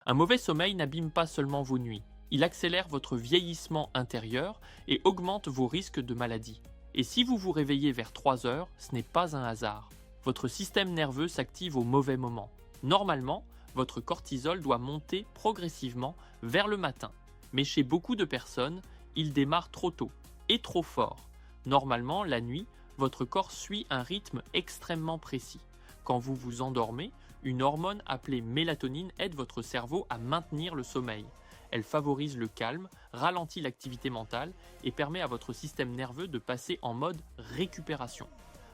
Un mauvais sommeil n'abîme pas seulement vos nuits, il accélère votre vieillissement intérieur et augmente vos risques de maladie. Et si vous vous réveillez vers 3 heures, ce n'est pas un hasard. Votre système nerveux s'active au mauvais moment. Normalement, votre cortisol doit monter progressivement vers le matin. Mais chez beaucoup de personnes, il démarre trop tôt et trop fort. Normalement, la nuit, votre corps suit un rythme extrêmement précis. Quand vous vous endormez, une hormone appelée mélatonine aide votre cerveau à maintenir le sommeil. Elle favorise le calme, ralentit l'activité mentale et permet à votre système nerveux de passer en mode récupération.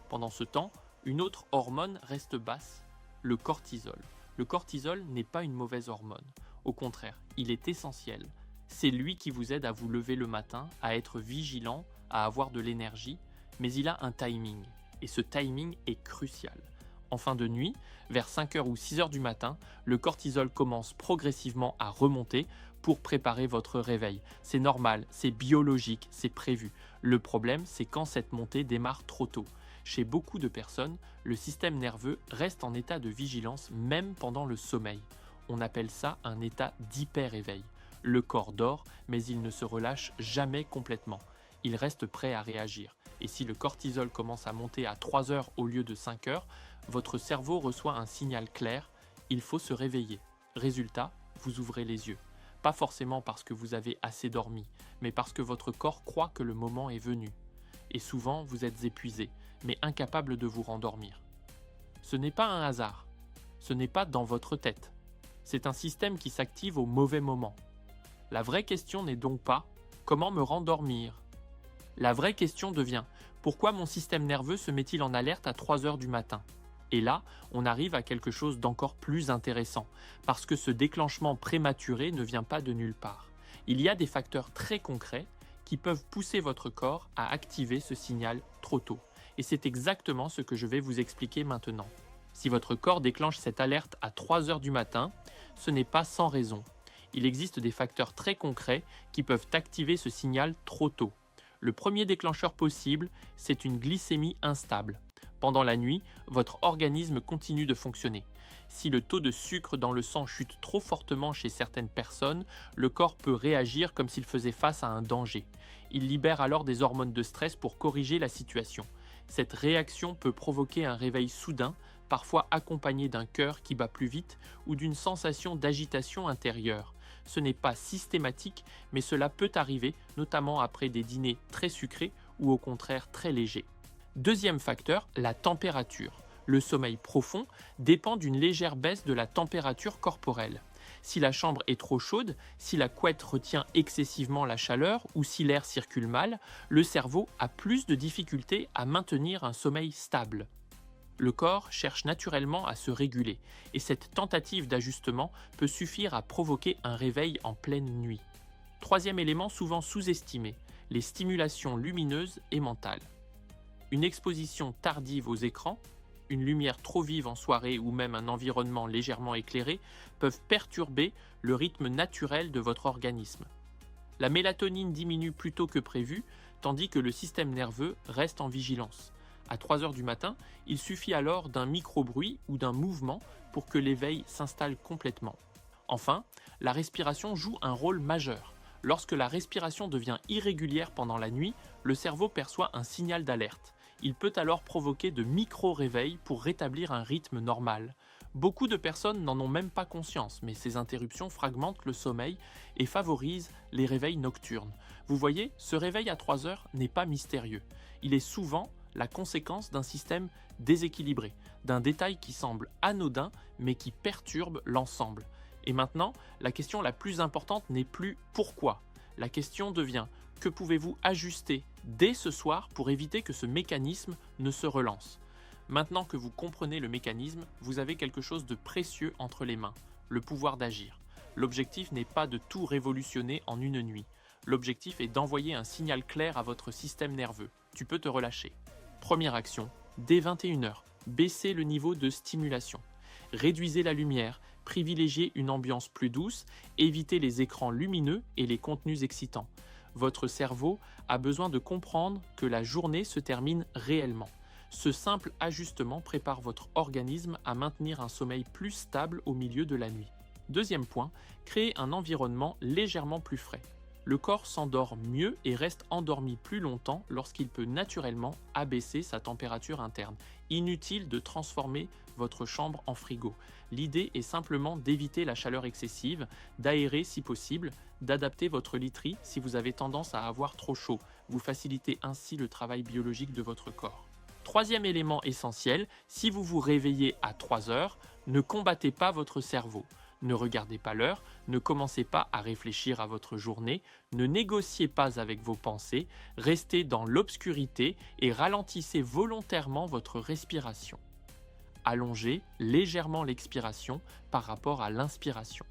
Pendant ce temps, une autre hormone reste basse, le cortisol. Le cortisol n'est pas une mauvaise hormone. Au contraire, il est essentiel. C'est lui qui vous aide à vous lever le matin, à être vigilant, à avoir de l'énergie, mais il a un timing. Et ce timing est crucial. En fin de nuit, vers 5 heures ou 6 heures du matin, le cortisol commence progressivement à remonter pour préparer votre réveil. C'est normal, c'est biologique, c'est prévu. Le problème, c'est quand cette montée démarre trop tôt. Chez beaucoup de personnes, le système nerveux reste en état de vigilance même pendant le sommeil. On appelle ça un état d'hyper-éveil. Le corps dort, mais il ne se relâche jamais complètement. Il reste prêt à réagir. Et si le cortisol commence à monter à 3 heures au lieu de 5 heures, votre cerveau reçoit un signal clair, il faut se réveiller. Résultat, vous ouvrez les yeux. Pas forcément parce que vous avez assez dormi, mais parce que votre corps croit que le moment est venu. Et souvent, vous êtes épuisé, mais incapable de vous rendormir. Ce n'est pas un hasard. Ce n'est pas dans votre tête. C'est un système qui s'active au mauvais moment. La vraie question n'est donc pas « comment me rendormir ?» La vraie question devient « pourquoi mon système nerveux se met-il en alerte à 3 heures du matin ?» Et là, on arrive à quelque chose d'encore plus intéressant, parce que ce déclenchement prématuré ne vient pas de nulle part. Il y a des facteurs très concrets qui peuvent pousser votre corps à activer ce signal trop tôt. Et c'est exactement ce que je vais vous expliquer maintenant. Si votre corps déclenche cette alerte à 3 heures du matin, ce n'est pas sans raison. Il existe des facteurs très concrets qui peuvent activer ce signal trop tôt. Le premier déclencheur possible, c'est une glycémie instable. Pendant la nuit, votre organisme continue de fonctionner. Si le taux de sucre dans le sang chute trop fortement chez certaines personnes, le corps peut réagir comme s'il faisait face à un danger. Il libère alors des hormones de stress pour corriger la situation. Cette réaction peut provoquer un réveil soudain, parfois accompagné d'un cœur qui bat plus vite ou d'une sensation d'agitation intérieure. Ce n'est pas systématique, mais cela peut arriver, notamment après des dîners très sucrés ou au contraire très légers. Deuxième facteur, la température. Le sommeil profond dépend d'une légère baisse de la température corporelle. Si la chambre est trop chaude, si la couette retient excessivement la chaleur ou si l'air circule mal, le cerveau a plus de difficultés à maintenir un sommeil stable. Le corps cherche naturellement à se réguler et cette tentative d'ajustement peut suffire à provoquer un réveil en pleine nuit. Troisième élément souvent sous-estimé, les stimulations lumineuses et mentales. Une exposition tardive aux écrans, une lumière trop vive en soirée ou même un environnement légèrement éclairé peuvent perturber le rythme naturel de votre organisme. La mélatonine diminue plus tôt que prévu, tandis que le système nerveux reste en vigilance. À 3 heures du matin, il suffit alors d'un micro-bruit ou d'un mouvement pour que l'éveil s'installe complètement. Enfin, la respiration joue un rôle majeur. Lorsque la respiration devient irrégulière pendant la nuit, le cerveau perçoit un signal d'alerte. Il peut alors provoquer de micro-réveils pour rétablir un rythme normal. Beaucoup de personnes n'en ont même pas conscience, mais ces interruptions fragmentent le sommeil et favorisent les réveils nocturnes. Vous voyez, ce réveil à 3 heures n'est pas mystérieux. Il est souvent la conséquence d'un système déséquilibré, d'un détail qui semble anodin mais qui perturbe l'ensemble. Et maintenant, la question la plus importante n'est plus pourquoi. La question devient que pouvez-vous ajuster dès ce soir pour éviter que ce mécanisme ne se relance. Maintenant que vous comprenez le mécanisme, vous avez quelque chose de précieux entre les mains, le pouvoir d'agir. L'objectif n'est pas de tout révolutionner en une nuit. L'objectif est d'envoyer un signal clair à votre système nerveux. Tu peux te relâcher. Première action, dès 21 heures, baissez le niveau de stimulation. Réduisez la lumière, privilégiez une ambiance plus douce, évitez les écrans lumineux et les contenus excitants. Votre cerveau a besoin de comprendre que la journée se termine réellement. Ce simple ajustement prépare votre organisme à maintenir un sommeil plus stable au milieu de la nuit. Deuxième point, créez un environnement légèrement plus frais. Le corps s'endort mieux et reste endormi plus longtemps lorsqu'il peut naturellement abaisser sa température interne. Inutile de transformer votre chambre en frigo. L'idée est simplement d'éviter la chaleur excessive, d'aérer si possible, d'adapter votre literie si vous avez tendance à avoir trop chaud. Vous facilitez ainsi le travail biologique de votre corps. Troisième élément essentiel, si vous vous réveillez à 3 heures, ne combattez pas votre cerveau. Ne regardez pas l'heure, ne commencez pas à réfléchir à votre journée, ne négociez pas avec vos pensées, restez dans l'obscurité et ralentissez volontairement votre respiration. Allongez légèrement l'expiration par rapport à l'inspiration.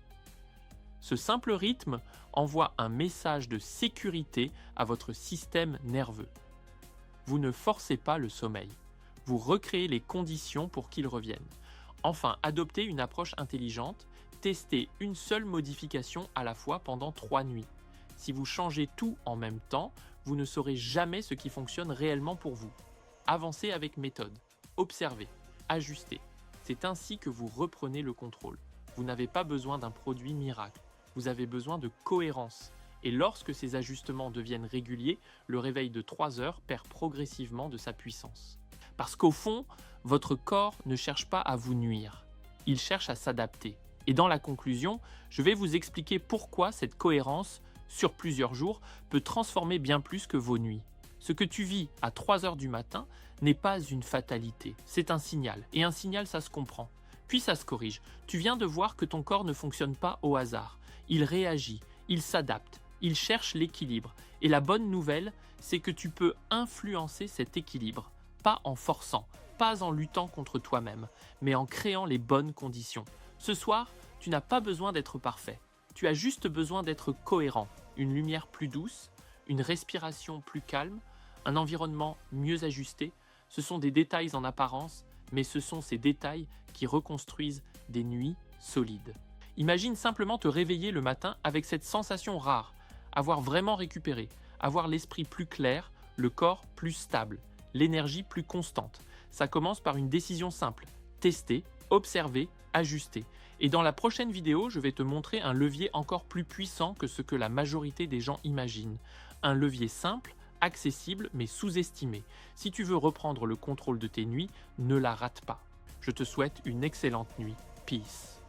Ce simple rythme envoie un message de sécurité à votre système nerveux. Vous ne forcez pas le sommeil, vous recréez les conditions pour qu'il revienne. Enfin, adoptez une approche intelligente. Testez une seule modification à la fois pendant 3 nuits. Si vous changez tout en même temps, vous ne saurez jamais ce qui fonctionne réellement pour vous. Avancez avec méthode, observez, ajustez. C'est ainsi que vous reprenez le contrôle. Vous n'avez pas besoin d'un produit miracle, vous avez besoin de cohérence. Et lorsque ces ajustements deviennent réguliers, le réveil de 3 heures perd progressivement de sa puissance. Parce qu'au fond, votre corps ne cherche pas à vous nuire, il cherche à s'adapter. Et dans la conclusion, je vais vous expliquer pourquoi cette cohérence, sur plusieurs jours, peut transformer bien plus que vos nuits. Ce que tu vis à 3 heures du matin n'est pas une fatalité, c'est un signal. Et un signal, ça se comprend. Puis ça se corrige. Tu viens de voir que ton corps ne fonctionne pas au hasard. Il réagit, il s'adapte, il cherche l'équilibre. Et la bonne nouvelle, c'est que tu peux influencer cet équilibre. Pas en forçant, pas en luttant contre toi-même, mais en créant les bonnes conditions. Ce soir, tu n'as pas besoin d'être parfait. Tu as juste besoin d'être cohérent. Une lumière plus douce, une respiration plus calme, un environnement mieux ajusté. Ce sont des détails en apparence, mais ce sont ces détails qui reconstruisent des nuits solides. Imagine simplement te réveiller le matin avec cette sensation rare, avoir vraiment récupéré, avoir l'esprit plus clair, le corps plus stable, l'énergie plus constante. Ça commence par une décision simple, tester, observer, ajuster. Et dans la prochaine vidéo, je vais te montrer un levier encore plus puissant que ce que la majorité des gens imaginent. Un levier simple, accessible mais sous-estimé. Si tu veux reprendre le contrôle de tes nuits, ne la rate pas. Je te souhaite une excellente nuit. Peace.